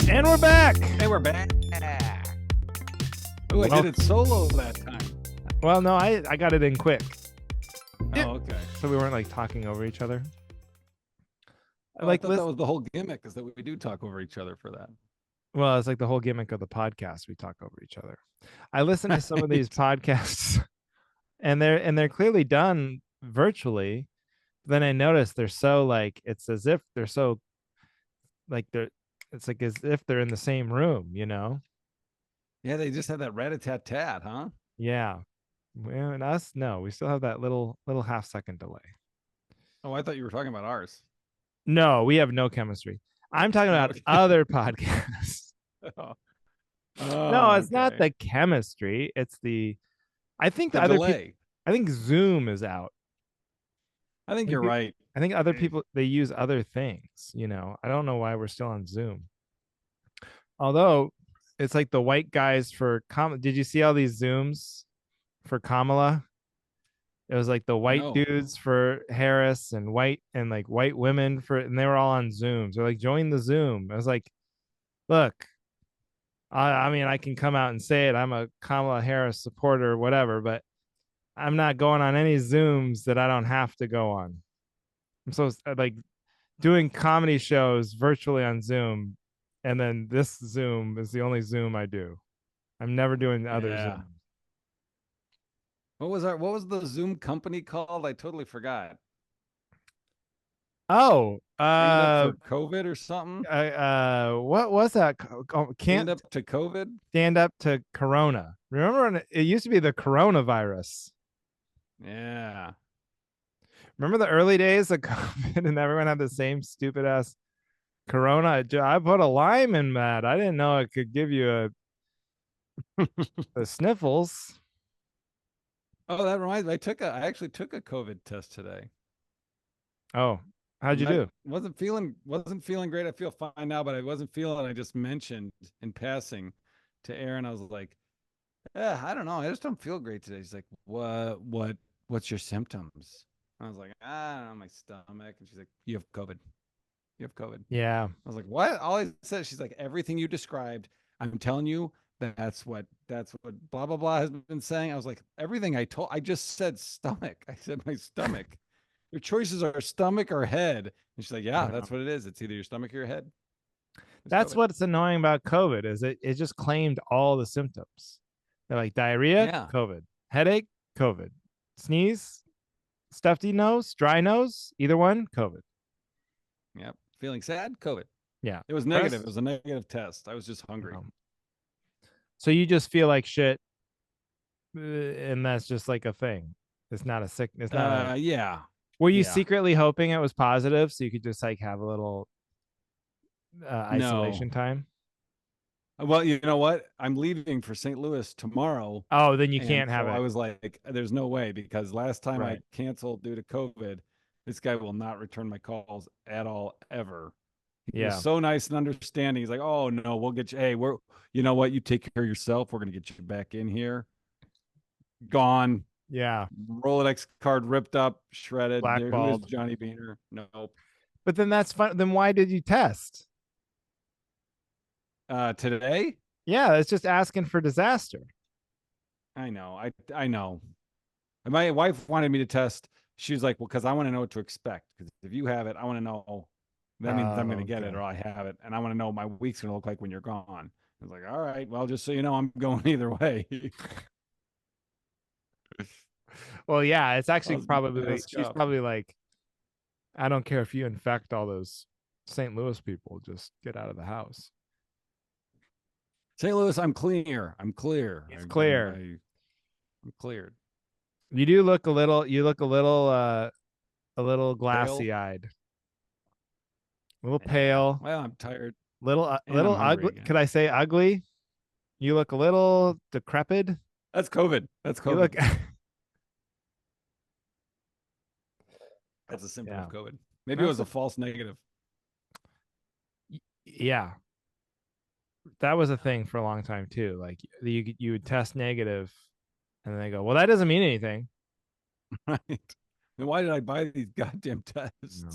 And we're back. Hey, we're back. Oh, I did it solo that time. Well, no, I got it in quick. Oh, okay. So we weren't like talking over each other. I thought that was the whole gimmick, is that we do talk over each other for that. Well, it's like the whole gimmick of the podcast. We talk over each other. I listen to some of these podcasts, and they're clearly done virtually. Then I notice they're so like it's as if they're so like they're it's like as if they're in the same room, you know? Yeah, they just had that rat-a-tat-tat, huh? Yeah. And us, no, we still have that little half-second delay. Oh, I thought you were talking about ours. No, we have no chemistry. I'm talking about other podcasts. Oh. No, it's not the chemistry. It's I think the other delay. I think Zoom is out. I think you're right. I think other people, they use other things, you know. I don't know why we're still on Zoom. Although it's like the white guys for did you see all these Zooms for Kamala? It was like the white dudes for Harris and white women and they were all on Zoom. So like join the Zoom. I was like, look, I mean, I can come out and say it. I'm a Kamala Harris supporter, whatever, but I'm not going on any Zooms that I don't have to go on. I'm so like doing comedy shows virtually on Zoom, and then this Zoom is the only Zoom I do. I'm never doing the other Zoom. What was the Zoom company called? I totally forgot. Oh, Stand up for COVID or something? What was that? Stand up to COVID? Stand up to Corona. Remember when it used to be the coronavirus? Yeah. Remember the early days of COVID and everyone had the same stupid ass Corona? I put a lime in that. I didn't know it could give you the sniffles. Oh, that reminds me. I actually took a COVID test today. Oh, how'd you do? Wasn't feeling great. I feel fine now, but I wasn't feeling. I just mentioned in passing to Aaron. I was like, "Yeah, I don't know. I just don't feel great today." She's like, What's your symptoms?" I was like, "I don't know, my stomach." And she's like, "You have COVID. You have COVID." Yeah. I was like, "What?" All I said, she's like, "Everything you described. I'm telling you, that's what blah blah blah has been saying." I was like, "Everything I just said stomach. I said my stomach. Your choices are stomach or head." And she's like, "Yeah, that's what it is. It's either your stomach or your head." That's what's annoying about COVID is it just claimed all the symptoms. They're like diarrhea, COVID, headache, COVID, sneeze, stuffy nose, dry nose, either one, COVID. Yep. Feeling sad, COVID. Yeah. It was negative. It was a negative test. I was just hungry. So you just feel like shit, and that's just like a thing. It's not a sick. It's not. Yeah. Were you secretly hoping it was positive so you could just like have a little isolation time? Well, you know what? I'm leaving for St. Louis tomorrow. Oh, then you can't have it. I was like, there's no way, because last time I canceled due to COVID, this guy will not return my calls at all, ever. He was so nice and understanding. He's like, "Oh no, we'll get you. Hey, you know what? You take care of yourself. We're gonna get you back in here." Gone. Yeah. Rolodex card ripped up, shredded. Blackballed. Who is Johnny Beaner? Nope. But then that's fun. Then why did you test? Today? Yeah, it's just asking for disaster. I know. I know. My wife wanted me to test. She was like, "Well, because I want to know what to expect. Because if you have it, I want to know. That means I'm going to get it, or I have it, and I want to know what my week's going to look like when you're gone." I was like, "All right, well, just so you know, I'm going either way." Well, yeah, it's actually probably she's probably like, "I don't care if you infect all those St. Louis people, just get out of the house." St. Louis, I'm clear. I'm clear. It's clear. I'm cleared. You do look a little. You look a little glassy-eyed, a little pale. Well, I'm tired. Little ugly. Could I say ugly? You look a little decrepit. That's COVID. That's COVID. That's a symptom of COVID. Maybe it was a false negative. Yeah. That was a thing for a long time too. Like you would test negative, and then they go, "Well, that doesn't mean anything." Right. Then why did I buy these goddamn tests? No.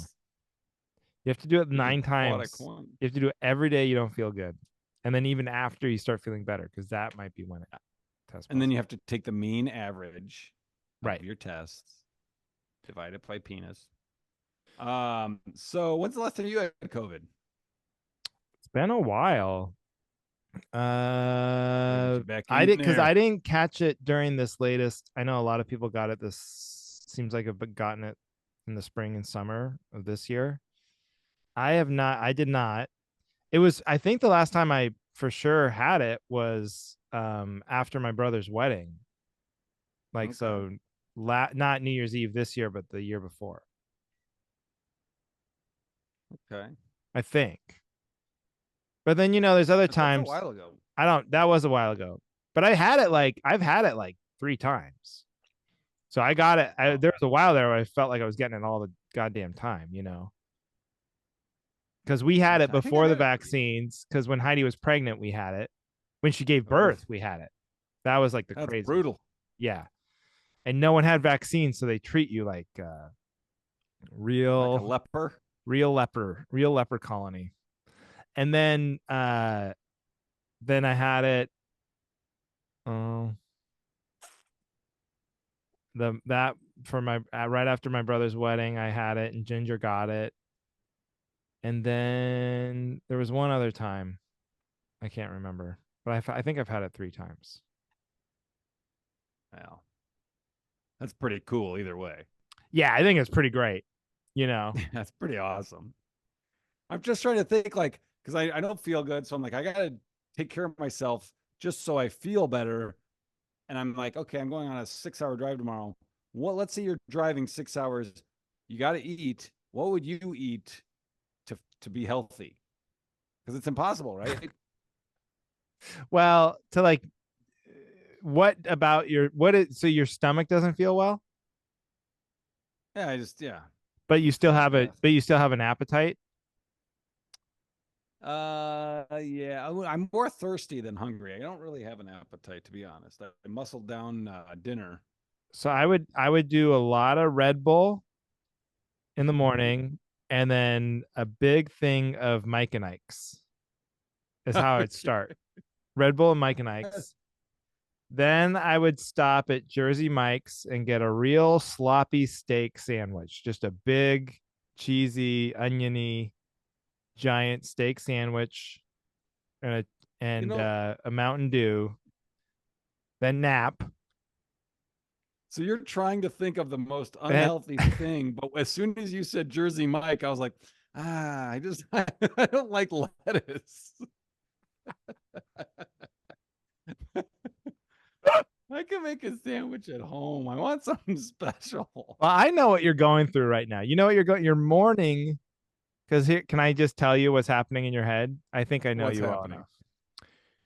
You have to do it Ooh, 9 times. aquatic 1. You have to do it every day. You don't feel good, and then even after you start feeling better, because that might be when it tests And then positive. you have to take the mean average of Right. your tests, divide it by penis. So when's the last time you had COVID? It's been a while. Gotta get you back I in did because there. I didn't catch it during this latest. I know a lot of people got it. This seems like I've gotten it in the spring and summer of this year. I have not. I did not. It was. I think the last time I for sure had it was after my brother's wedding. Like Okay. so, not New Year's Eve this year, but the year before. Okay. I think. But then there's other That's a times while ago. I don't. That was a while ago. But I've had it like 3 times. So I got it. Oh, There was a while there where I felt like I was getting it all the goddamn time, because we had it I think I've before the had it. vaccines. Because when Heidi was pregnant, we had it. When she gave Oh, birth, we had it. That was like the that's craziest. brutal. Yeah. And no one had vaccines, so they treat you like Like a real, leper. real leper colony. And then I had it. Oh, the that for my right after my brother's wedding, I had it, and Ginger got it. And then there was one other time I can't remember, but I think I've had it 3 times. Well, that's pretty cool either way. Yeah, I think it's pretty great. You know, That's pretty awesome. I'm just trying to think like because I don't feel good. So I'm like, I gotta take care of myself just so I feel better. And I'm like, okay, I'm going on a 6 hour drive tomorrow. What let's say you're driving 6 hours, you gotta eat. What would you eat to be healthy? Because it's impossible, right? well, to like, what about so your stomach doesn't feel well, Yeah, I just yeah. but Ugh. you still have an appetite. Yeah, I'm more thirsty than hungry. I don't really have an appetite, to be honest. I muscled down dinner. So I would do a lot of Red Bull in the Mhm. morning, and then a big thing of Mike and Ike's is how I'd start. Red Bull and Mike and Ike's. Then I would stop at Jersey Mike's and get a real sloppy steak sandwich, just a big, cheesy, oniony, giant steak sandwich, and You know, a Mountain Dew. Then nap. so you're trying to think of the most Then unhealthy thing, but as soon as you said Jersey Mike, I was like, I just I don't like lettuce. I can make a sandwich at home. I want something special. well, I know what you're going through right now. You know what you're going. You're mourning because here. Can I just tell you what's happening in your head? I think I know What's you well happening? enough.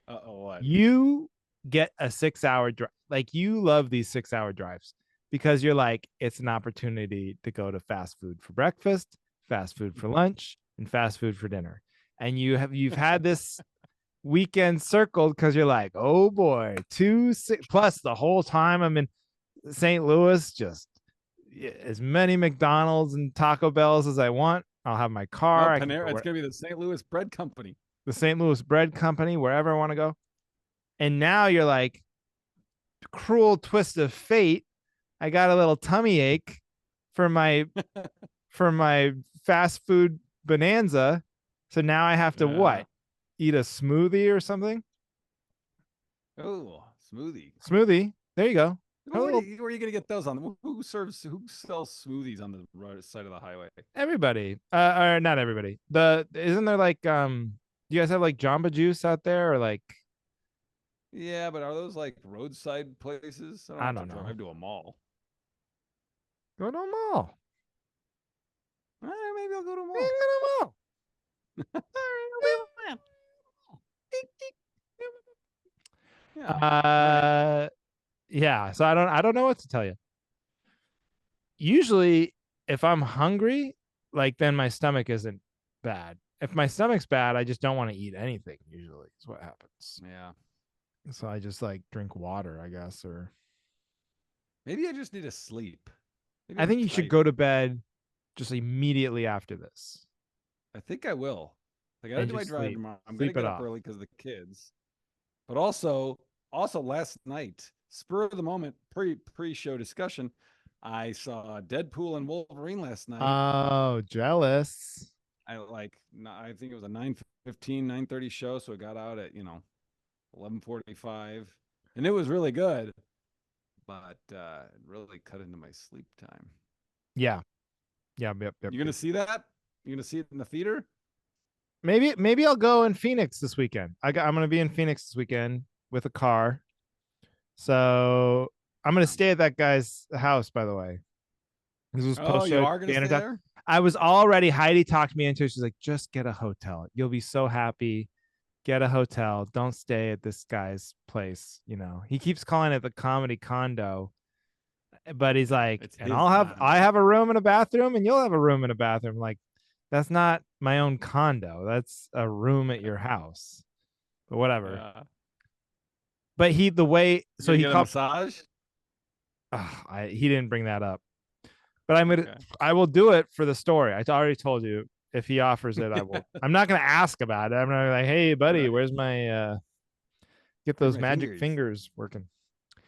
Uh-oh, what? You get a 6 hour drive. Like you love these 6 hour drives because you're like, it's an opportunity to go to fast food for breakfast, fast food for lunch, and fast food for dinner. And you've had this weekend circled because you're like, oh boy, plus the whole time I'm in St. Louis, just as many McDonald's and Taco Bells as I want. I'll have my No, car. I can go Panera. It's where gonna be the St. Louis Bread Company. the St. Louis Bread Company, wherever I want to go. And now you're like, cruel twist of fate. I got a little tummy ache for my for my fast food bonanza. So now I have to Yeah. what? Eat a smoothie or something? Oh, smoothie. Smoothie. There you go. Well, A little where are you gonna get those on? Who sells smoothies on the right side of the highway? everybody. Or not everybody. The isn't there like do you guys have like Jamba Juice out there or like Yeah, but are those like roadside places? I don't I have to don't know. drive to a mall. Go to a mall. Maybe I'll go to a Go mall. to a mall. Yeah. All right. Uh yeah, so I don't know what to tell you. Usually if I'm hungry, like then my stomach isn't bad. If my stomach's bad, I just don't want to eat anything usually. Is what happens. Yeah. So I just like drink water, I guess, or Maybe I just need to sleep. Maybe I I'm think you should tired. go to bed just immediately after this. I think I will. I got to and do my just drive sleep. tomorrow. I'm gonna Sleep it get up off. early because of the kids. But also last night, spur of the moment, pre-show discussion, I saw Deadpool and Wolverine last night. Oh, jealous. I think it was a 9:15, 9:30 show, so it got out at 11:45, and it was really good, but it really cut into my sleep time. Yeah. Yeah. Yep. Yep. You gonna Yep. see that? You gonna see it in the theater? Maybe I'll go in Phoenix this weekend. I'm gonna be in Phoenix this weekend with a car. So I'm gonna Yeah. stay at that guy's house, by the way. This was Oh, post you show are gonna Banner stay Doc. there? I was already Heidi talked me into it. She's like, just get a hotel. You'll be so happy. Get a hotel. Don't stay at this guy's place. He keeps calling it the comedy condo, but he's Yeah, like, it's and his I condo. have a room and a bathroom, and you'll have a room and a bathroom. Like, that's not my own condo. That's a room at your house. But whatever. Yeah. But the way You so gonna he get a called. massage? He didn't bring that up, but Okay. I will do it for the story. I already told you if he offers it, I will. I'm not gonna ask about it. I'm not like, hey buddy, Right. where's my get Where's those my magic fingers? fingers working. Yeah.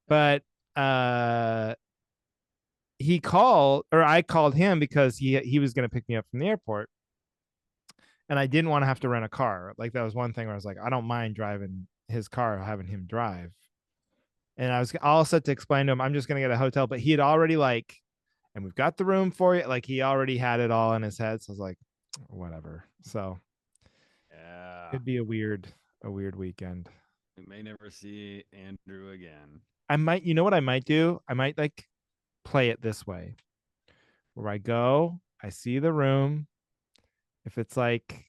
But uh he called, or I called him because he was gonna pick me up from the airport, and I didn't want to have to rent a car. Like that was one thing where I was like, I don't mind driving his car, having him drive. And I was all set to explain to him, I'm just gonna get a hotel, but he had already like, and we've got the room for you. Like he already had it all in his head. So I was like, whatever. So Yeah. could be a weird weekend. We may never see Andrew again. I might, you know what I might do? I might like play it this way where I go, I see the room. If it's like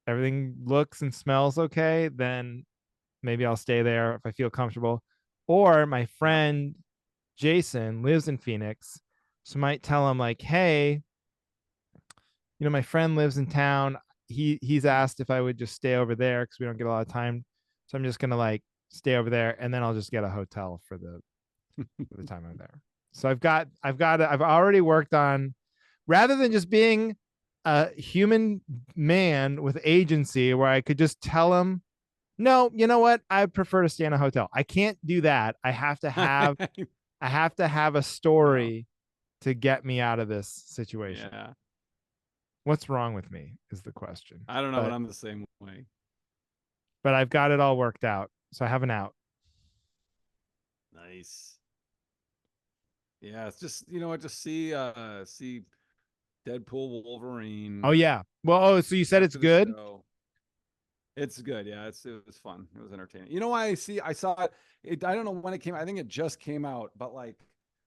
everything looks and smells okay, then maybe I'll stay there if I feel comfortable. Or my Yep. friend Jason lives in Phoenix. So I might tell him like, hey, my friend lives in town. He's asked if I would just stay over there because we don't get a lot of time. So I'm just gonna like stay over there, and then I'll just get a hotel for the time I'm there. So I've already worked on, rather than just being a human man with agency where I could just tell him, no, you know what? I prefer to stay in a hotel. I can't do that. I have to have a No. story to get me out of this situation. Yeah. What's wrong with me is the question. I don't know, but But I'm the same way. I've got it all worked out. So I have an out. Nice. Yeah, it's just what, just see Deadpool Oh Wolverine yeah. Well, so you said it's after the good? show. It's good. Yeah, it was fun. It was entertaining. You know why I saw it, I don't know when it came. I think it just came out, but like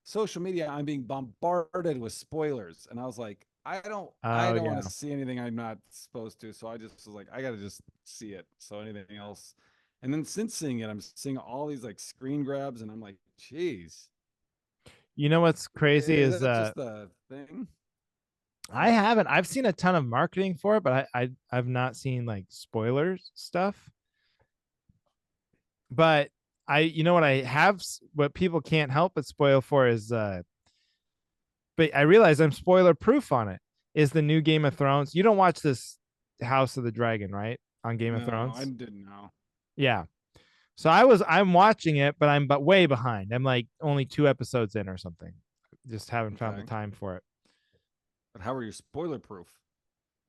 social media, I'm being bombarded with spoilers. And I was like, I Oh don't want yeah. to see anything I'm not supposed to. So I just was like, I gotta just see it. So anything else. And then since seeing it, I'm seeing all these like screen grabs, and I'm like, geez, You know what's crazy is is that just the thing? I haven't. I've seen a ton of marketing for it, but I've not seen like spoilers stuff. But you know what I have, what people can't help but spoil for is but I realize I'm spoiler proof on it, is the new Game of Thrones. You don't watch this House of the Dragon, right? On Game of No, I Thrones? didn't know. Yeah. So I'm watching it, but I'm way behind. I'm like only 2 episodes in or something. Just haven't found the Okay, time for it. but how are you spoiler proof?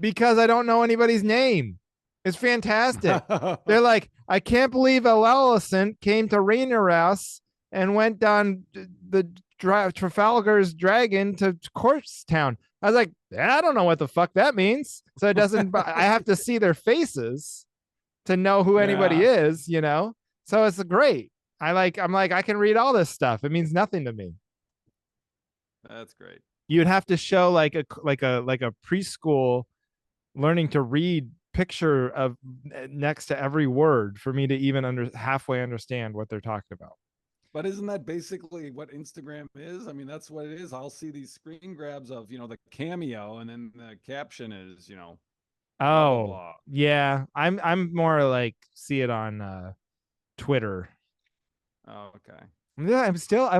Because I don't know anybody's name. It's fantastic. They're like, I can't believe Alicent came to Rhaenyra and went down the Trafalgar's dragon to Courtstown. I was like, I don't know what the fuck that means. So it doesn't. I have to see their faces to know who anybody Yeah, is. So it's great. I'm like, I can read all this stuff. It means nothing to me. that's great. You'd have to show like a preschool learning to read picture of next to every word for me to even halfway understand what they're talking about. But isn't that basically what Instagram is? I mean, that's what it is. I'll see these screen grabs of, the cameo, and then the caption is, blah blah Oh, blah. yeah. I'm more like see it on Twitter. Oh, okay. Yeah, I'm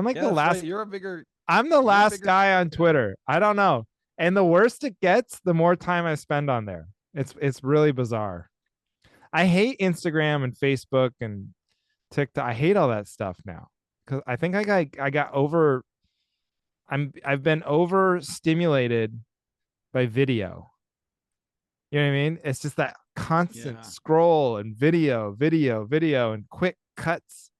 like Yeah, the that's right. last You're a bigger I'm the you're a last bigger guy Twitter on guy. Twitter. I don't know. And the worse it gets, the more time I spend on there. It's really bizarre. I hate Instagram and Facebook and TikTok. I hate all that stuff now because I think I got over. I've been overstimulated by video. You know what I mean? It's just that constant Yeah. scroll and video, video, video, and quick cuts.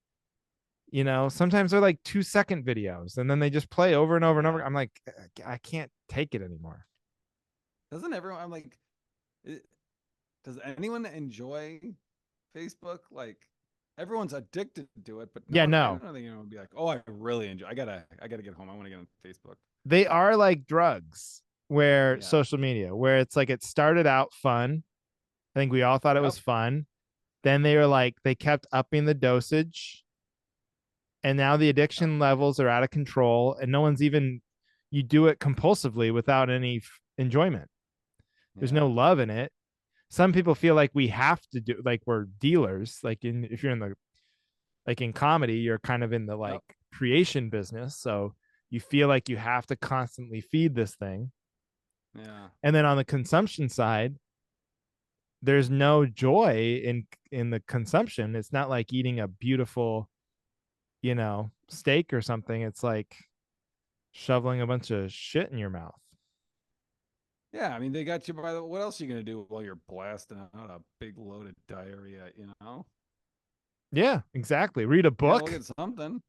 Sometimes they're like 2-second videos, and then they just play over and over and over. Yeah. I'm like, I can't take it anymore. Doesn't everyone? I'm like, it, does anyone enjoy Facebook? Like, everyone's addicted to it, but no Yeah, one. I no, don't think anyone would be like, oh, I really enjoy. I gotta get home. I want to get on Facebook. they are like drugs where Yeah. social media, where it's like it started out fun. I think we all thought it Yep. was fun. Then they were like, they kept upping the dosage, and now the Yep. addiction levels are out of control, and no one's even, you do it compulsively without any enjoyment. There's no Yeah. love in it. Some people feel like we have to do, like we're dealers. Like if you're in the, like in comedy, you're kind of in the Yep. like creation business. So you feel like you have to constantly feed this thing. Yeah. And then on the consumption side, there's no joy in the consumption. It's not like eating a beautiful, steak or something. It's like shoveling a bunch of shit in your mouth. Yeah. I mean, they got you by the. What else are you gonna do while you're blasting out a big load of diarrhea? You know, Yeah, exactly. Read a you gotta look book. at something.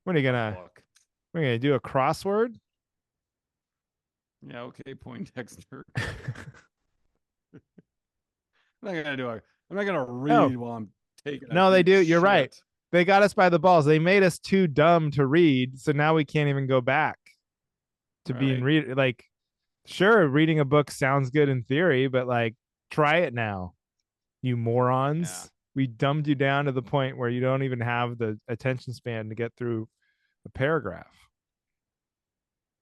What are you A gonna book. we're gonna do a crossword? Yeah. Okay. Poindexter. I'm not gonna do it. I'm not gonna No, read while I'm taking a no, they big do. You're right. shit. They got us by the balls. They made us too dumb to read, so now we can't even go back to being Right. read. Like, sure, reading a book sounds good in theory, but like, try it now, you Yeah. morons. We dumbed you down to the point where you don't even have the attention span to get through a paragraph.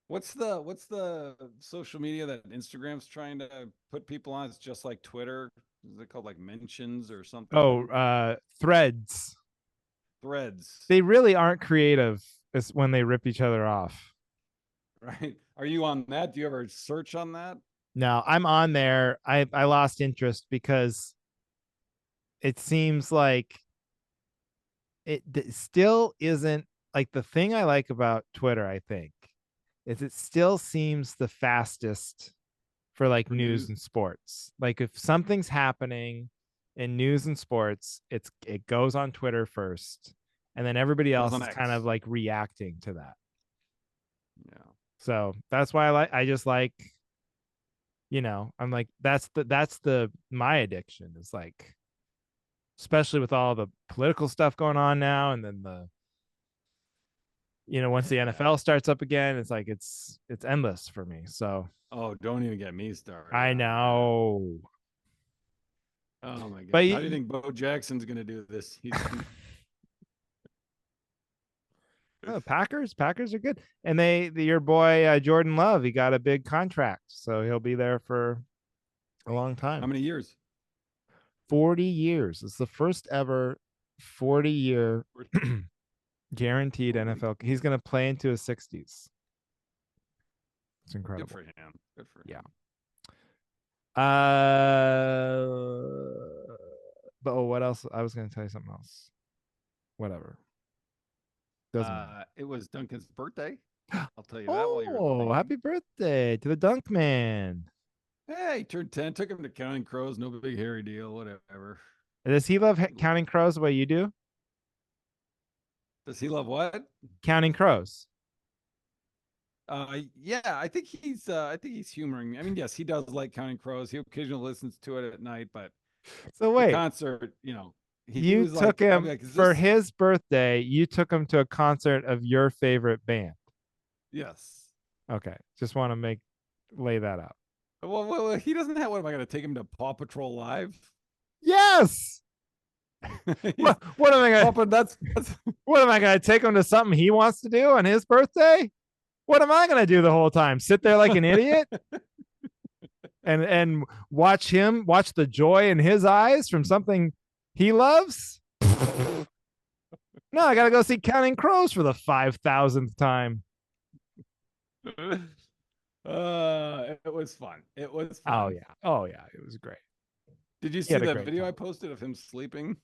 What's the social media that Instagram's trying to put people on? It's just like Twitter. Is it called like mentions or Oh, something? threads. Threads, They really aren't creative as when they rip each other off. right? Are you on that? Do you ever search on that? No, I'm on there. I lost interest because it seems like it still isn't like the thing I like about Twitter, I think, is it still seems the fastest for like For news news? and sports. Like if something's happening in news and sports, it goes on Twitter first, and then everybody Goes else on is kind of X. like reacting to that. Yeah. So that's why I just like, I'm like that's the my addiction is like, especially with all the political stuff going on now, and then once the Yeah. NFL starts up again, it's like it's endless for me. So Oh, don't even get me started I on that. know, Oh my but God. How do you think Bo Jackson's gonna do this season? the Packers are good, and your boy Jordan Love, he got a big contract, so he'll be there for a long How time. many years? 40 years. It's the first ever 40-year guaranteed Holy, NFL. He's going to play into his 60s. It's good incredible. for him. Good for Yeah. him. But what else? I was going to tell you something else. Whatever. Doesn't matter. It was Duncan's birthday. I'll tell you that while you're Oh, thinking. happy birthday to the Dunk Man. Hey, he turned 10. Took him to Counting Crows. No big hairy deal. Whatever. Does he love counting crows the way you do? Does he love what? Counting crows. Yeah, I think he's humoring me. I mean, yes, he does like Counting Crows. He occasionally listens to it at night, but So the wait, concert, he you was took like, I'll be him like, is for this? his birthday. You took him to a concert of your favorite band. Yes. Okay, just want to lay that out. Well, he doesn't have. What am I going to take him to Paw Patrol Live? Yes. He's What am I gonna? Papa. That's What am I gonna take him to something he wants to do on his birthday? What am I gonna do the whole time? Sit there like an idiot and watch the joy in his eyes from something he loves? No, I gotta go see Counting Crows for the 5,000th time. was fun. It was Oh fun. yeah. Oh yeah. It was great. Did you He see had a the great video I time. posted of him sleeping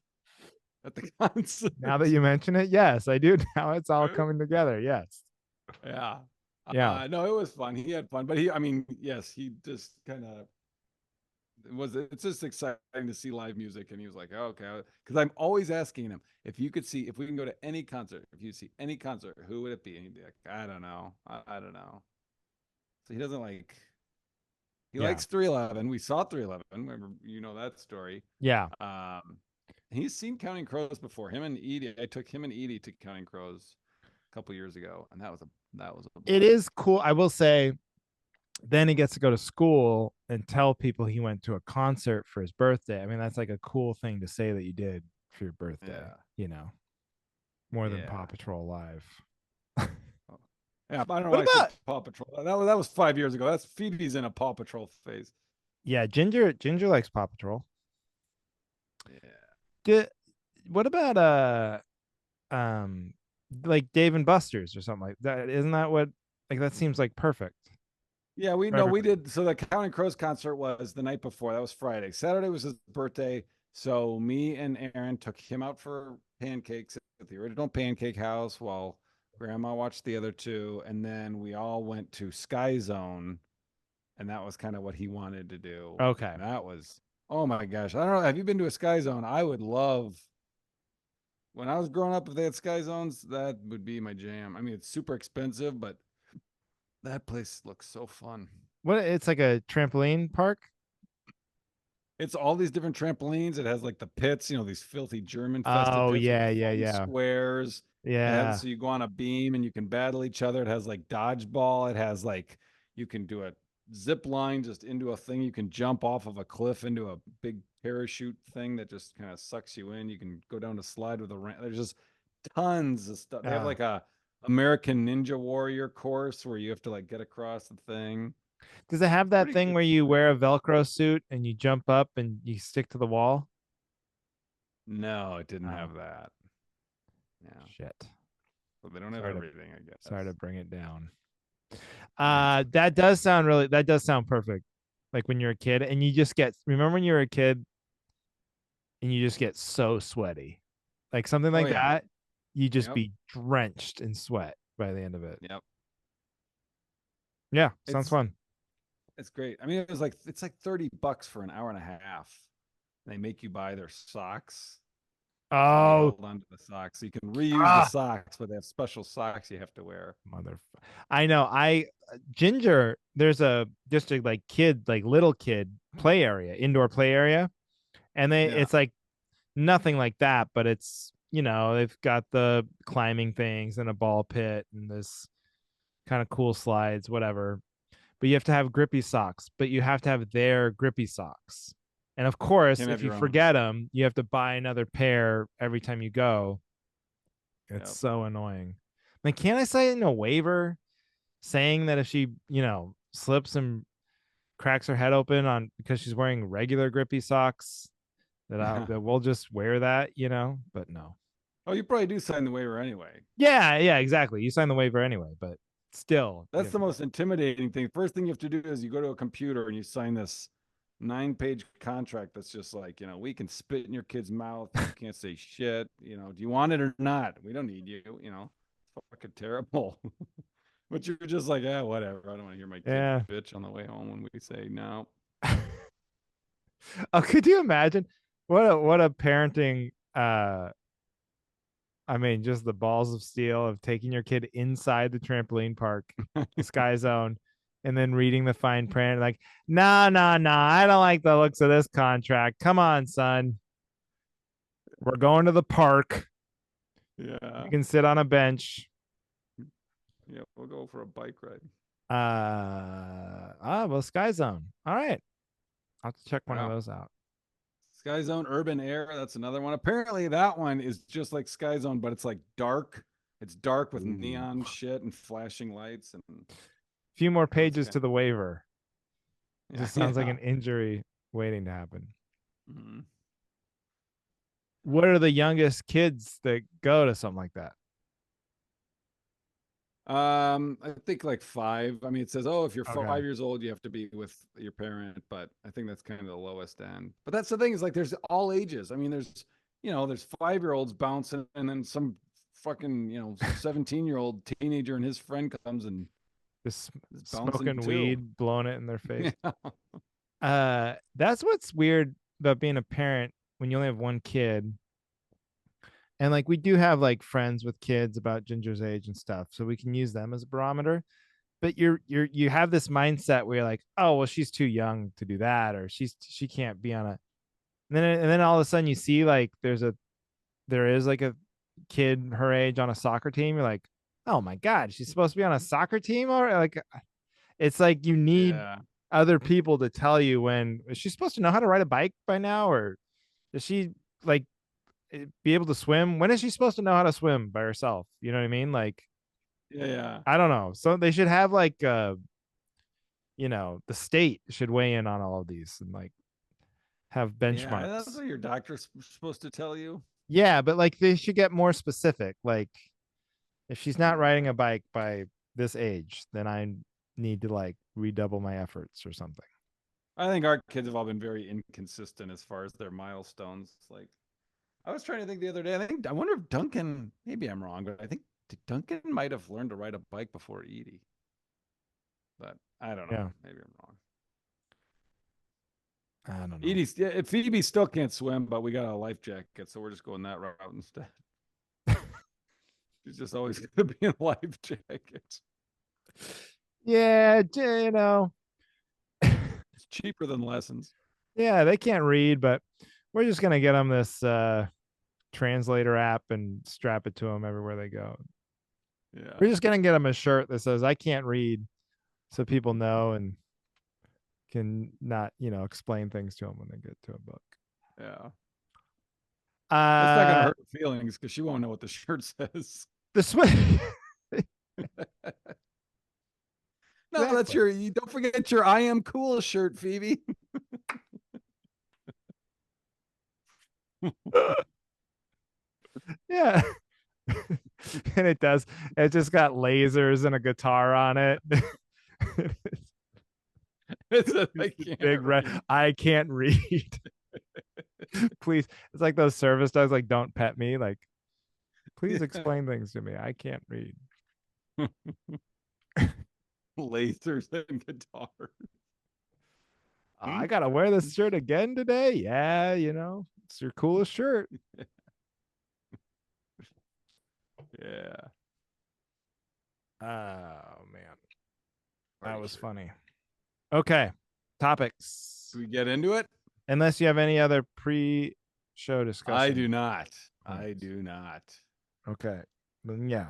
at the concert? Now that you mention it, yes, I do. Now it's all coming together. Yes. Yeah. Yeah. No, it was fun. He had fun, but I mean, yes, he just kind of it's just exciting to see live music. And he was like, oh, okay. Because I'm always asking him if you could see, if we can go to any concert, if you see any concert, who would it be? And he'd be like, I don't know. I don't know. So he doesn't like, he Yeah. likes 311. We saw 311. Remember, you know that story. Yeah. Um, he's seen Counting Crows before. Him and Edie, I took him and Edie to Counting Crows a couple years ago, and that was a It ball. is cool. I will say, then he gets to go to school and tell people he went to a concert for his birthday. I mean, that's like a cool thing to say that you did for your birthday, Yeah, more than Paw yeah. Patrol Live. Oh. Yeah, I don't know What why I said about Paw Patrol. That was 5 years ago. That's Phoebe's in a Paw Patrol phase. yeah, Ginger likes Paw Patrol. Yeah. Did, what about um like Dave and Buster's or something like that? Isn't that what like that seems like perfect Yeah, we for know we everybody? did. So the Counting Crows concert was the night before. That was Friday. Saturday was his birthday. So me and Aaron took him out for pancakes at the original Pancake House while Grandma watched the other two, and then we all went to Sky Zone, and that was kind of what he wanted to do. Okay. And that was, oh my gosh, I don't know. Have you been to a Sky Zone? I would love. When I was growing up, if they had Sky Zones, that would be my jam. I mean, it's super expensive, but that place looks so fun. What it's like a trampoline park? It's all these different trampolines. It has like the pits, these filthy German fested Oh pits with the yeah, yeah, foam yeah. squares. It has Yeah. so you go on a beam and you can battle each other. It has like dodgeball. It has like you can do a zip line just into a thing. You can jump off of a cliff into a big parachute thing that just kind of sucks you in. You can go down a slide with a ramp. There's just tons of stuff. They have Uh, like a American Ninja Warrior course where you have to like get across the thing. does it have that Pretty thing good. where you wear a Velcro suit and you jump up and you stick to the wall? No, it didn't Oh, have that. Yeah. shit. Well, they don't have Sorry to everything, I guess. sorry to bring it down. That's okay. That does sound perfect. Like when you're a kid and you just get remember when you were a kid and you just get so sweaty. Like something Oh like yeah. that, you just Yep. be drenched in sweat by the end of it. Yep. Yeah, sounds It's fun. it's great. I mean, it's like $30 for an hour and a half. They make you buy their socks. So we Oh, held on to the socks. So you can reuse the ah, socks, but they have special socks you have to wear. mother. I know. Ginger. There's a just a like kid, like little kid play area, indoor play area, and Yeah. it's like nothing like that, but it's they've got the climbing things and a ball pit and this kind of cool slides, whatever. But you have to have grippy socks, but you have to have their grippy socks. And of course, Can't if have you your own. forget them, you have to buy another pair every time you go. It's Yep. so annoying. Like, can't I say in a waiver saying that if she, slips and cracks her head open on because she's wearing regular grippy socks, that we'll just wear that? But no. Oh, you probably do sign the waiver anyway. Yeah, yeah, exactly. You sign the waiver anyway, but still, you That's have the to. most intimidating thing. First thing you have to do is you go to a computer and you sign this 9-page contract that's just like, we can spit in your kid's mouth. You can't say shit. Do you want it or not? We don't need you. It's fucking terrible. But you're just like, yeah, whatever. I don't want to hear my kid Yeah. bitch on the way home when we say no. Oh, could you imagine what a parenting I mean, just the balls of steel of taking your kid inside the trampoline park, the Sky Zone, and then reading the fine print like, nah, nah, nah, I don't like the looks of this contract. Come on, son. We're going to the park. Yeah. You can sit on a bench. Yeah. We'll go for a bike ride. Well, Sky Zone. All right. I'll have to check one of Yeah. those out. Sky Zone Urban Air. That's another one. Apparently, that one is just like Sky Zone, but it's like dark. It's dark with Ooh. neon shit and flashing lights. And Few more sounds pages kind to the waiver. It yeah. just sounds like Yeah. an injury waiting to happen. Mhm. What are the youngest kids that go to something like that? I think like 5. I mean, it says, oh, if you're Okay. 5 years old, you have to be with your parent, but I think that's kind of the lowest end. But that's the thing is like there's all ages. I mean, there's 5-year-olds bouncing, and then some fucking 17-year-old teenager and his friend comes and Just is bouncing smoking too. weed, blowing it in their face. Yeah, That's what's weird about being a parent when you only have one kid. And like we do have like friends with kids about Ginger's age and stuff, so we can use them as a barometer. But you have this mindset where you're like, oh well, she's too young to do that, or she can't be on a. And then all of a sudden you see like there is like a kid her age on a soccer team. You're like, oh my god, she's supposed to be on a soccer team, or like it's like you need yeah, other people to tell you when is she supposed to know how to ride a bike by now, or does she like be able to swim? When is she supposed to know how to swim by herself? You know what I mean? Like, yeah, yeah. I don't know. So they should have like the state should weigh in on all of these and like have Yeah, that's benchmarks. what your doctor's supposed to tell you. Yeah, but like they should get more specific. Like if she's not Yeah. riding a bike by this age, then I need to like redouble my efforts or something. I think our kids have all been very inconsistent as far as their milestones. Like I was trying to think the other day. I wonder if Duncan. Maybe I'm wrong, but I think Duncan might have learned to ride a bike before Edie. But I don't know. Yeah, Maybe I'm wrong. I don't know. Edie's yeah, Phoebe still can't swim, but we got a life jacket, so we're just going that route instead. She's just always going to be in a life jacket. Yeah, It's cheaper than lessons. yeah, they can't read, but we're just gonna get them this translator app and strap it to them everywhere they go. Yeah, We're just gonna get them a shirt that says "I can't read," so people know and can not, explain things to them when they get to a book. yeah. That's not going to Uh, hurt her feelings because she won't know what the shirt says. the swim. No, that's Exactly. your. You don't forget your "I am cool" shirt, Phoebe. Yeah. And it does. It just got lasers and a guitar on it. It's a, It's I the can't big red. read. I can't read. Please. It's like those service dogs, like, don't pet me. Like, please Yeah. explain things to me. I can't read. Lasers and guitar. I gotta wear this shirt again today. Yeah, it's your coolest shirt. Yeah, Oh man, that party was shirt. funny. Okay, topics. Do we get into it? Unless you have any other pre-show I discussion do not. I points. do not. Okay, then yeah,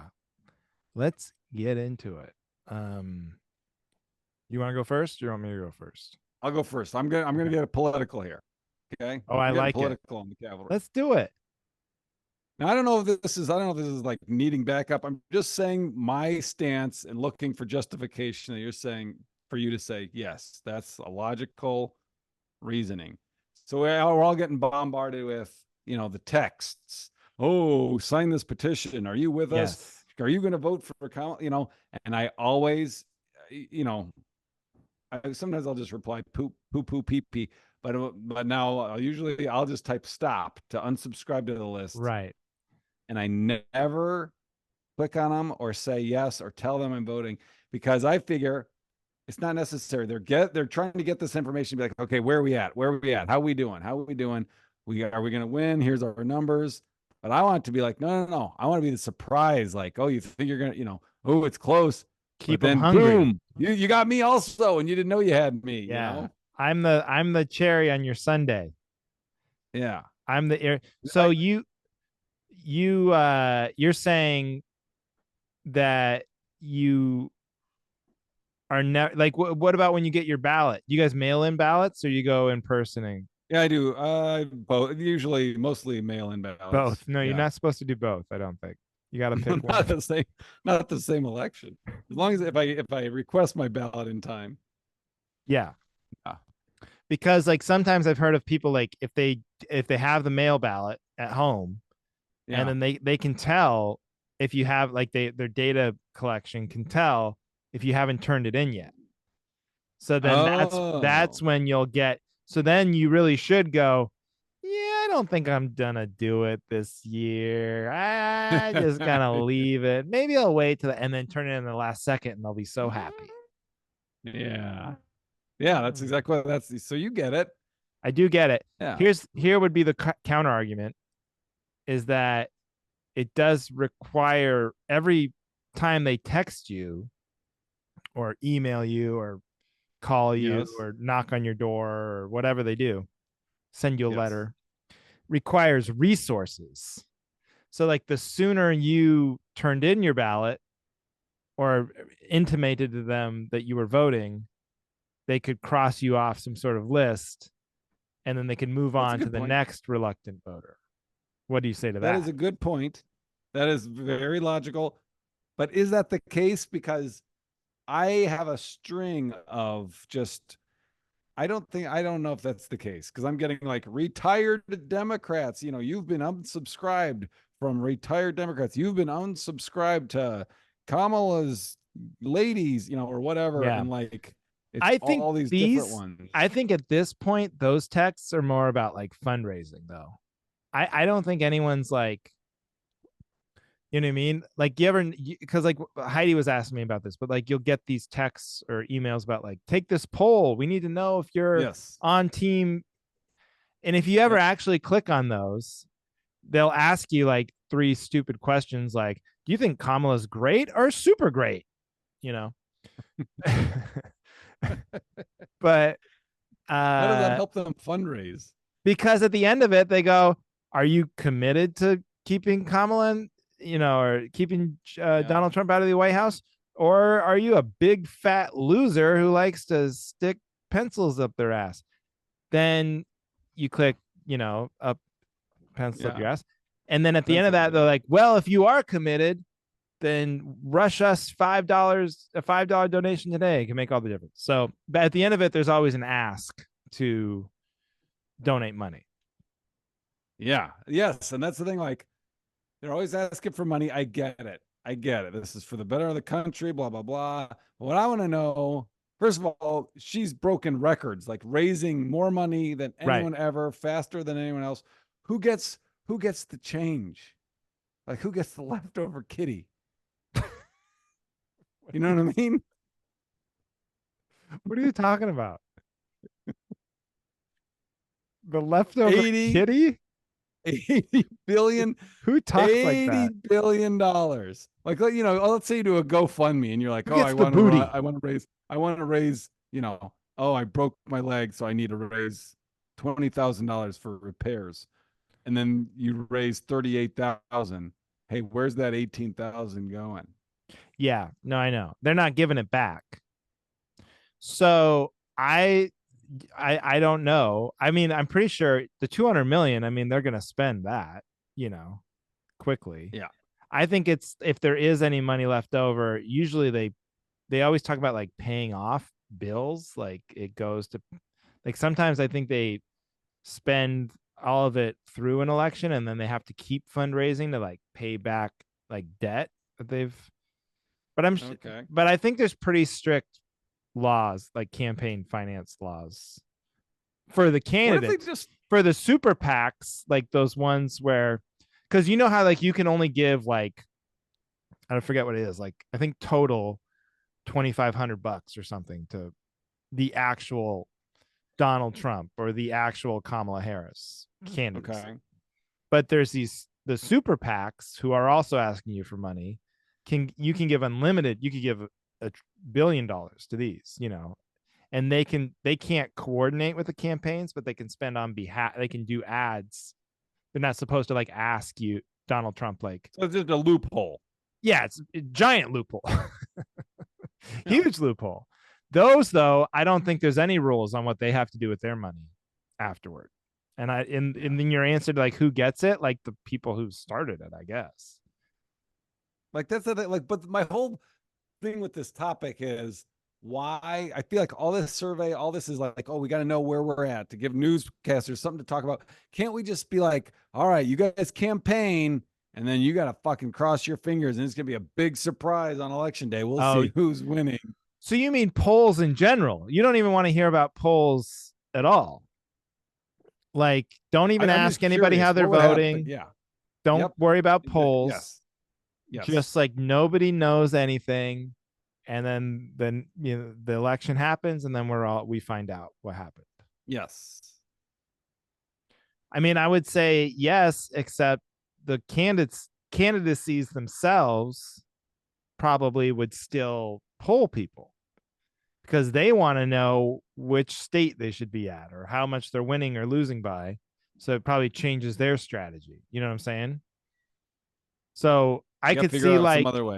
let's get into it. You want to go first? Or you want me to go first? I'll go first. I'm gonna Okay. get political here. Okay, Oh, I I'm getting like it. political on the cavalry. Let's do it. Now I don't know if this is like needing backup. I'm just saying my stance and looking for justification that you're saying for you to say yes, that's a logical reasoning. So we're all getting bombarded with the texts. Oh, sign this petition. Are you with us? Yes. Are you going to vote for And I always, you know, sometimes I'll just reply poop poo poo pee pee. But now I'll just type stop to unsubscribe to the list, Right. and I never click on them or say yes or tell them I'm voting because I figure it's not necessary. They're trying to get this information. Be like, okay, where are we at? Where are we at? How are we doing? How are we doing? Are we going to win? Here's our numbers. But I want it to be like, no, no, no. I want to be the surprise. Like, oh, you think you're gonna, oh, it's close, but Keep them then hungry. boom, you got me also, and you didn't know you had me. Yeah. I'm the cherry on your sundae. Yeah. I'm the air. So I, you're saying that you are never like what about when you get your ballot? You guys mail in ballots or you go in personing? yeah, I do. Both usually, mostly mail-in ballots. Both. No, you're Yeah, not supposed to do both, I don't think. You got to pick not one. the same, not the same election. As long as if I request my ballot in time. Yeah. Yeah. Because like sometimes I've heard of people like if they have the mail ballot at home and Yeah. then they can tell if you have like their data collection can tell if you haven't turned it in yet. So then that's Oh. when you'll get, so then you really should go, yeah, I don't think I'm gonna do it this year. I just gonna leave it. Maybe I'll wait till and then turn it in the last second and they'll be so happy. Yeah. Yeah, that's exactly what that's so you get it. I do get it. Yeah. Here would be the counter argument is that it does require every time they text you or email you or call you Yes. or knock on your door or whatever they do, send you a Yes. letter, requires resources. So, like, the sooner you turned in your ballot or intimated to them that you were voting, they could cross you off some sort of list and then they could move That's a on to good the point. next reluctant voter. What do you say to That is that? a good point. That is very logical. But is that the case? Because I have a string of just I don't know if that's the case because I'm getting like retired Democrats. You know, you've been unsubscribed from retired Democrats. You've been unsubscribed to Kamala's ladies, you know, or whatever. Yeah. And like it's I think all these different these, I ones. think at this point, those texts are more about like fundraising, though. I don't think anyone's like, you know what I mean? Like, you ever, because like Heidi was asking me about this, but like you'll get these texts or emails about like, take this poll. We need to know if you're Yes. on team. And if you ever Yep. actually click on those, they'll ask you like three stupid questions like, do you think Kamala's great or super great? You know? But How does that uh help them fundraise? because at the end of it, they go, are you committed to keeping Kamala, or keeping Yeah. Donald Trump out of the White House? Or are you a big fat loser who likes to stick pencils up their ass? Then you click, up pencils up Yeah. your ass. And then at the end of Pencils that, up. they're like, well, if you are committed, then rush us $5, a $5 donation today can make all the difference. So, but at the end of it, there's always an ask to donate money. Yeah. Yes. And that's the thing. Like, they're always asking for money. I get it. I get it. This is for the better of the country, blah, blah, blah. What I want to know, first of all, she's broken records, like raising more money than Right. anyone ever, faster than anyone else. Who gets the change? Like who gets the leftover kitty? You know what I mean? What are you talking about? The leftover 80, kitty? 80 billion, Who talks like eighty that? billion dollars. Like let's say you do a GoFundMe and you're like, Who oh, gets the booty? I want to raise, oh, I broke my leg, so I need to raise $20,000 for repairs. And then you raise 38,000. Hey, where's that 18,000 going? Yeah, no, I know. They're not giving it back. So I don't know. I mean, I'm pretty sure the 200 million, I mean, they're going to spend that, quickly. Yeah. I think it's if there is any money left over, usually they always talk about like paying off bills, like it goes to like sometimes I think they spend all of it through an election and then they have to keep fundraising to like pay back like debt that they've but I'm Okay. but I think there's pretty strict laws like campaign finance laws for the What if they candidates. just For the super PACs, like those ones where because you know how like you can only give like I don't forget what it is, like I think total $2,500 or something to the actual Donald Trump or the actual Kamala Harris candidacy. okay. But there's the super PACs who are also asking you for money. You can give unlimited. You could give $1 billion to these, and they can't coordinate with the campaigns, but they can spend on behalf. They can do ads. They're not supposed to like ask you Donald Trump like, So it's just a loophole. yeah, it's a giant loophole, Yeah. huge loophole. Those though, I don't think there's any rules on what they have to do with their money afterward. And Yeah. in your answer to like who gets it, like the people who started it, I guess. Like that's the thing. Like, but my whole thing with this topic is why I feel like all this survey, all this is like, oh, we got to know where we're at to give newscasters something to talk about. Can't we just be like, all right, you guys campaign, And then you got to fucking cross your fingers, and it's gonna be a big surprise on election day. We'll Oh, see who's winning. so you mean polls in general? You don't even want to hear about polls at all. Like, don't even I'm just ask anybody how curious. they're What would happen? voting. Yeah. Don't Yep. worry about polls. Yes. Yes. Just like nobody knows anything. And then the election happens, and then we find out what happened. Yes. I mean, I would say yes, except the candidacies themselves probably would still poll people because they want to know which state they should be at or how much they're winning or losing by. So it probably changes their strategy. You know what I'm saying? So I You got to could figure see out some like other way.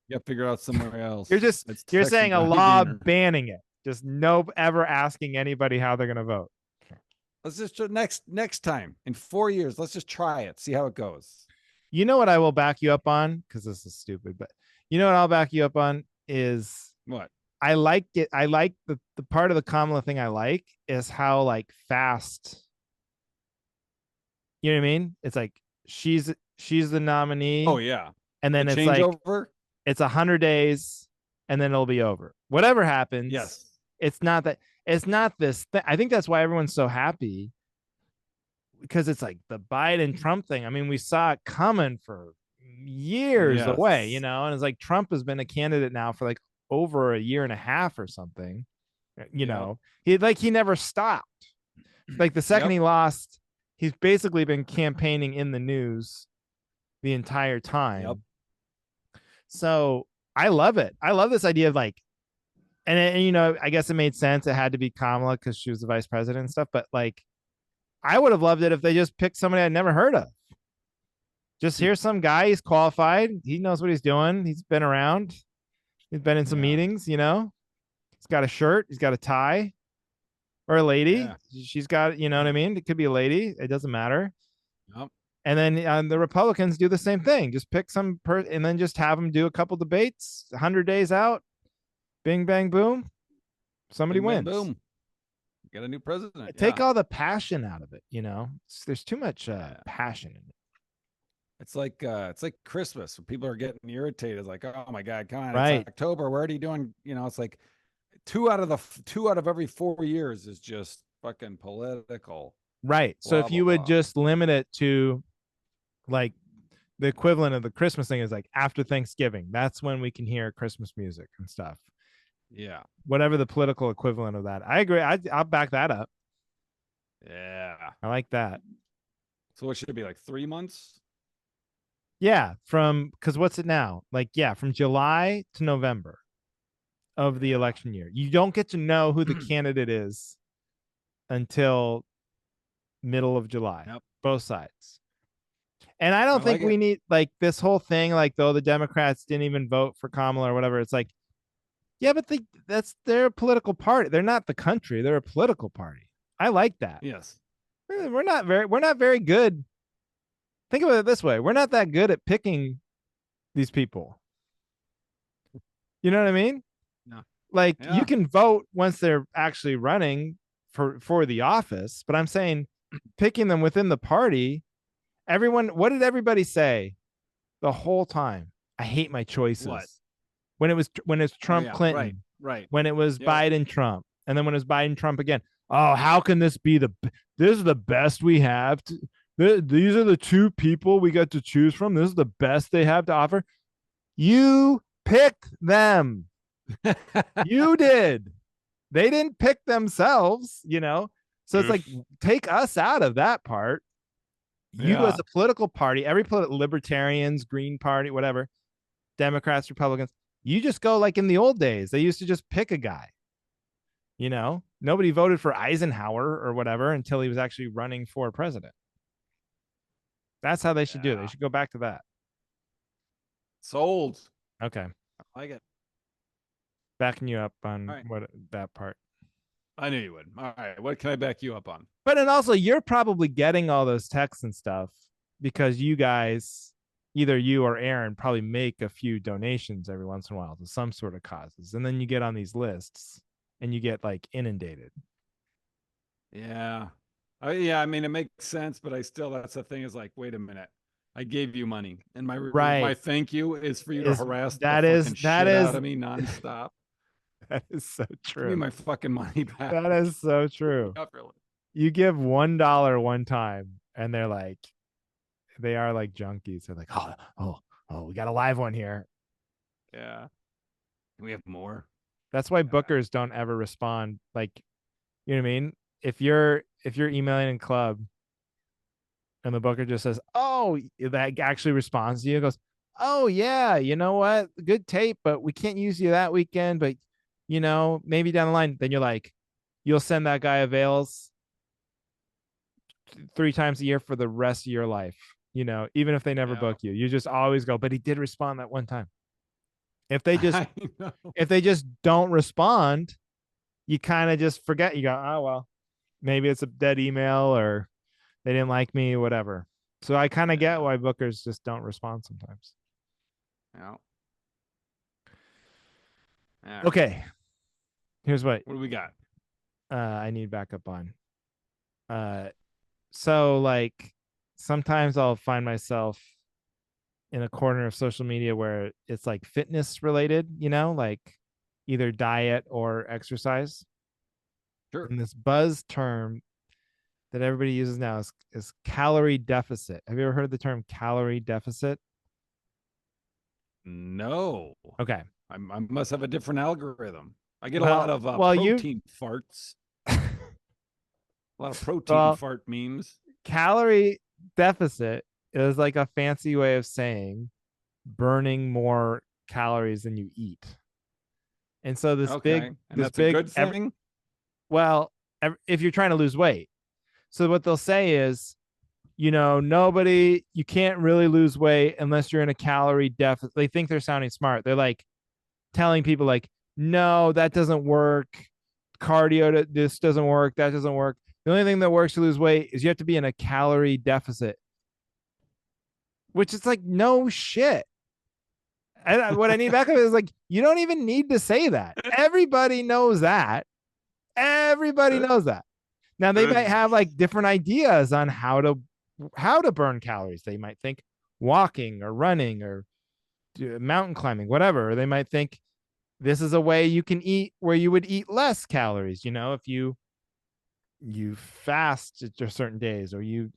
You got to figure out somewhere you're else. just It's you're texting saying a grinding law or banning it, just no ever asking anybody how they're going to vote. let's just next time in 4 years. Let's just try it. See how it goes. You know what I will back you up on, because this is stupid, but you know what I'll back you up on is What? I like it. I like the part of the Kamala thing I like is how like fast. You know what I mean? It's like she's the Oh nominee, yeah. and The then it's like changeover. it's 100 days, and then it'll be over. Whatever happens, Yes. it's not that it's not this thing. I think that's why everyone's so happy because it's like the Biden Trump thing. I mean, we saw it coming for years away, Yes. and it's like Trump has been a candidate now for like over a year and a half or something. Yep. He never stopped. Like the second Yep. he lost, he's basically been campaigning in the news the entire Yep. time. So I love it. I love this idea of like, and I guess it made sense. It had to be Kamala because she was the vice president and stuff. But like, I would have loved it if they just picked somebody I'd never heard of. Just here's some guy. He's qualified. He knows what he's doing. He's been around. He's been in some Yeah. meetings. He's got a shirt. He's got a tie. Or a lady. Yeah. She's got, you know what I mean? It could be a lady. It doesn't matter. Yep. And then the Republicans do the same thing. Just pick and then just have them do a couple debates. 100 days out, bing bang boom, somebody Bing bang wins. boom. Got a new president. Take Yeah. all the passion out of it. There's too much passion in it. It's like Christmas when people are getting irritated. Like, oh my God, come on, Right, it's October. We're already doing, it's like two out of every 4 years is just fucking political. right. So Blah if blah you would blah. just limit it to like the equivalent of the Christmas thing is like after Thanksgiving. That's when we can hear Christmas music and stuff. Yeah. Whatever the political equivalent of that. I agree. I'll back that up. Yeah. I like that. So what should it be, like 3 months? Yeah, because what's it now? Like, yeah, from July to November of the Yeah. election year. You don't get to know who the candidate is until middle of July, Yep. both sides. And I don't I think like we it. need like this whole thing, like though the Democrats didn't even vote for Kamala or whatever. It's like, yeah, but that's their political party. They're not the country. They're a political party. I like that. Yes. We're not very good. Think about it this way. We're not that good at picking these people. You know what I mean? No. Like you Yeah. can vote once they're actually running for the office, but I'm saying picking them within the party, what did everybody say the whole time? I hate my What? choices. When it's Oh Trump yeah. Right. Clinton, Right. when it was Yep. Biden Trump, and then when it was Biden Trump again. Oh, how can this be this is the best we have these are the two people we got to choose from. This is the best they have to offer. You picked them. You did. They didn't pick themselves. So it's like take us out of that part. You Yeah. as a political party, every libertarians, Green Party, whatever, Democrats, Republicans, you just go like in the old days. They used to just pick a guy. Nobody voted for Eisenhower or whatever until he was actually running for president. That's how they should do it. They Yeah. should go back to that. Sold. Okay. I like it. Backing you up All on right. what that part. I knew you would. All right. What can I back you up on? But then also you're probably getting all those texts and stuff because you guys, either you or Aaron, probably make a few donations every once in a while to some sort of causes. And then you get on these lists and you get like inundated. Yeah. Yeah. I mean, it makes sense, but that's the thing is like, wait a minute. I gave you money, and my Right. thank you is for you to Is harass the that fucking is that shit out is of me nonstop. that is so Give me true. my fucking money back. That is so Screw me true. up, really. You give $1 one time and they're like they are like junkies. They're like, oh, we got a live one here. Yeah. We have more. That's why Yeah. bookers don't ever respond. Like, you know what I mean? If you're emailing in club and the booker just says, "Oh," that actually responds to you, goes, "Oh yeah, you know what? Good tape, but we can't use you that weekend. But maybe down the line." Then you're like, you'll send that guy avails 3 times a year for the rest of your life. Even if they never Yeah. book you, you just always go. But he did respond that one time. If they just I know. if they just don't respond, you kind of just forget. You go, oh well, maybe it's a dead email or they didn't like me, whatever. So I kind of get Yeah. why bookers just don't respond sometimes. Yeah. All right. Okay, here's what What do we got? I need backup on. Uh, so like sometimes I'll find myself in a corner of social media where it's like fitness related, like either diet or exercise. Sure. And this buzz term that everybody uses now is calorie deficit. Have you ever heard the term calorie deficit? No. Okay. I must have a different algorithm. I get a lot Well, of well, you protein farts, a lot of protein well, fart memes. calorie deficit is like a fancy way of saying burning more calories than you eat. And so this big Okay. And this that's a big good thing. well, if you're trying to lose weight. So what they'll say is, nobody, you can't really lose weight unless you're in a calorie deficit. They think they're sounding smart. They're like telling people like, no, that doesn't work. Cardio, this doesn't work. That doesn't work. The only thing that works to lose weight is you have to be in a calorie deficit, which is like, no shit. And what I need back of it is like, you don't even need to say that. Everybody knows that. Everybody knows that. Now they might have like different ideas on how to burn calories. They might think walking or running or mountain climbing, whatever. Or they might think this is a way you can eat where you would eat less calories. If you fast at certain days or you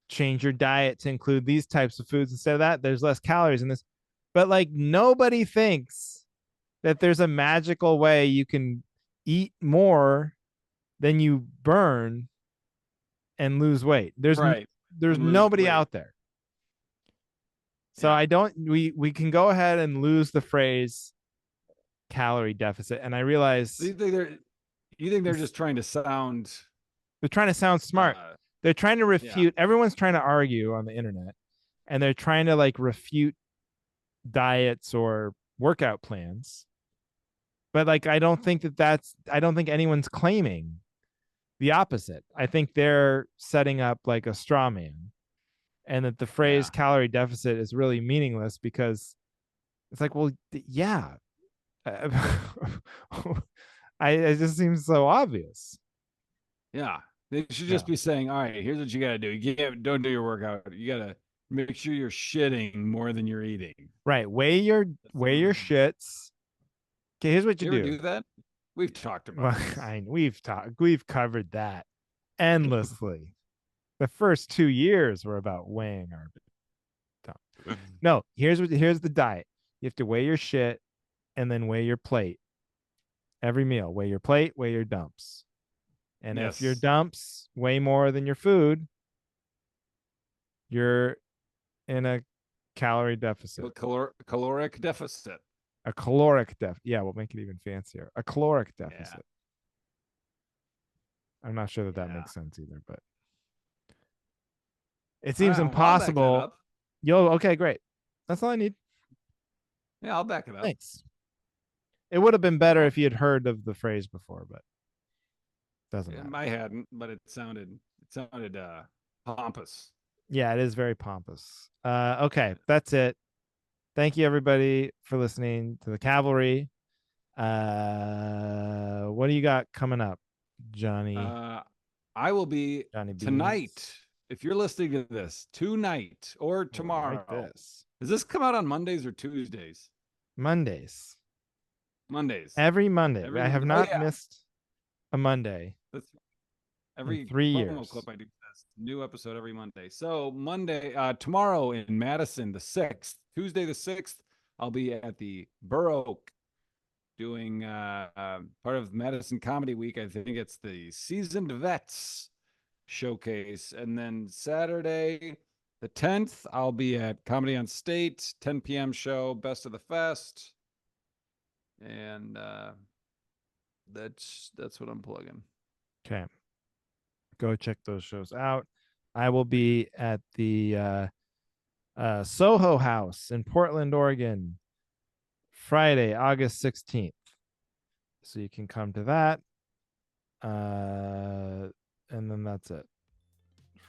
change your diet to include these types of foods instead of that, there's less calories in this. But like nobody thinks that there's a magical way you can eat more than you burn and lose weight. Right. There's And lose nobody weight. out there. So Yeah. I don't we can go ahead and lose the phrase calorie deficit. And I Do realize you think they're just trying to sound they're trying to sound smart. uh They're trying to yeah. refute, everyone's trying to argue on the internet and they're trying to like refute diets or workout plans. But like I don't think anyone's claiming the opposite. I think they're setting up like a straw man and that the phrase Yeah. calorie deficit is really meaningless because it's like, well, yeah. It just seems so obvious. Yeah. They should Yeah. just be saying, all right, here's what you gotta do. Don't do your workout. You gotta make sure you're shitting more than you're eating. Right. Weigh your shits. Okay, here's what you You ever do. do that? We've talked Well, about this. we've covered that endlessly. The first 2 years were about weighing our tongue. No, here's the diet. You have to weigh your shit and then weigh your plate. Every meal, weigh your plate, weigh your dumps. And if your Yes. dumps weigh more than your food, you're in a calorie deficit. Caloric deficit. A caloric deficit. Yeah, we'll make it even fancier. A caloric Yeah. deficit. I'm not sure that Yeah. makes sense either, but it All seems right. Well, I'll back that impossible. up. Okay, great. That's all I need. Yeah, I'll back it up. Thanks. It would have been better Well, if you had heard of the phrase before, but doesn't matter. I hadn't, but it sounded pompous. Yeah, it is very pompous. Okay, that's it. Thank you everybody for listening to the Cavalry. What do you got coming up, Johnny? I will be Johnny Beans. tonight. if you're listening to this tonight or tomorrow, Like this. does this come out on Mondays or Tuesdays? Mondays. Mondays. Every Monday. Every I have Monday. Oh, not yeah. missed a Monday. That's in every 3 promo years. clip I do says new episode every Monday. So Monday, tomorrow in Madison, the 6th, Tuesday the 6th, I'll be at the Burr Oak doing part of Madison Comedy Week. I think it's the Seasoned Vets Showcase. And then Saturday, the 10th, I'll be at Comedy on State, 10 p.m. show, Best of the Fest. And that's what I'm plugging. Okay. Go check those shows out. I will be at the Soho House in Portland, Oregon, Friday, August 16th. So you can come to that. And then that's it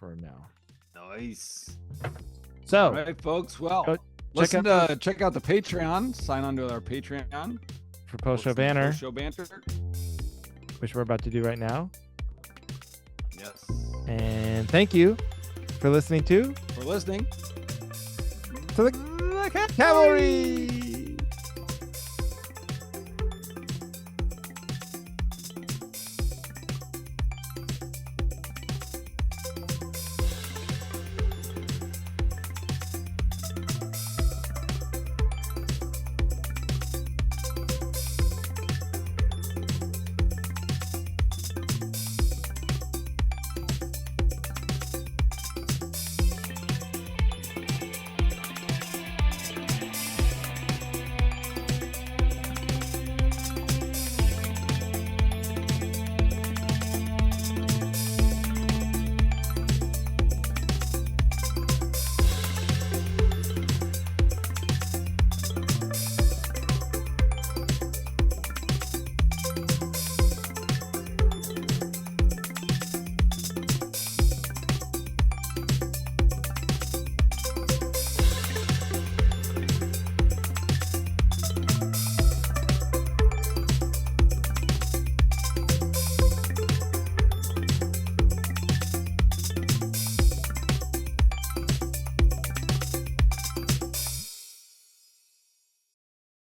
for now. Nice. So, all right, folks. Well, check check out the Patreon. Sign on to our Patreon for Post Show Banner, Post Show Banter, which we're about to do right now. Yes. And thank you for listening to For listening the Cavalry.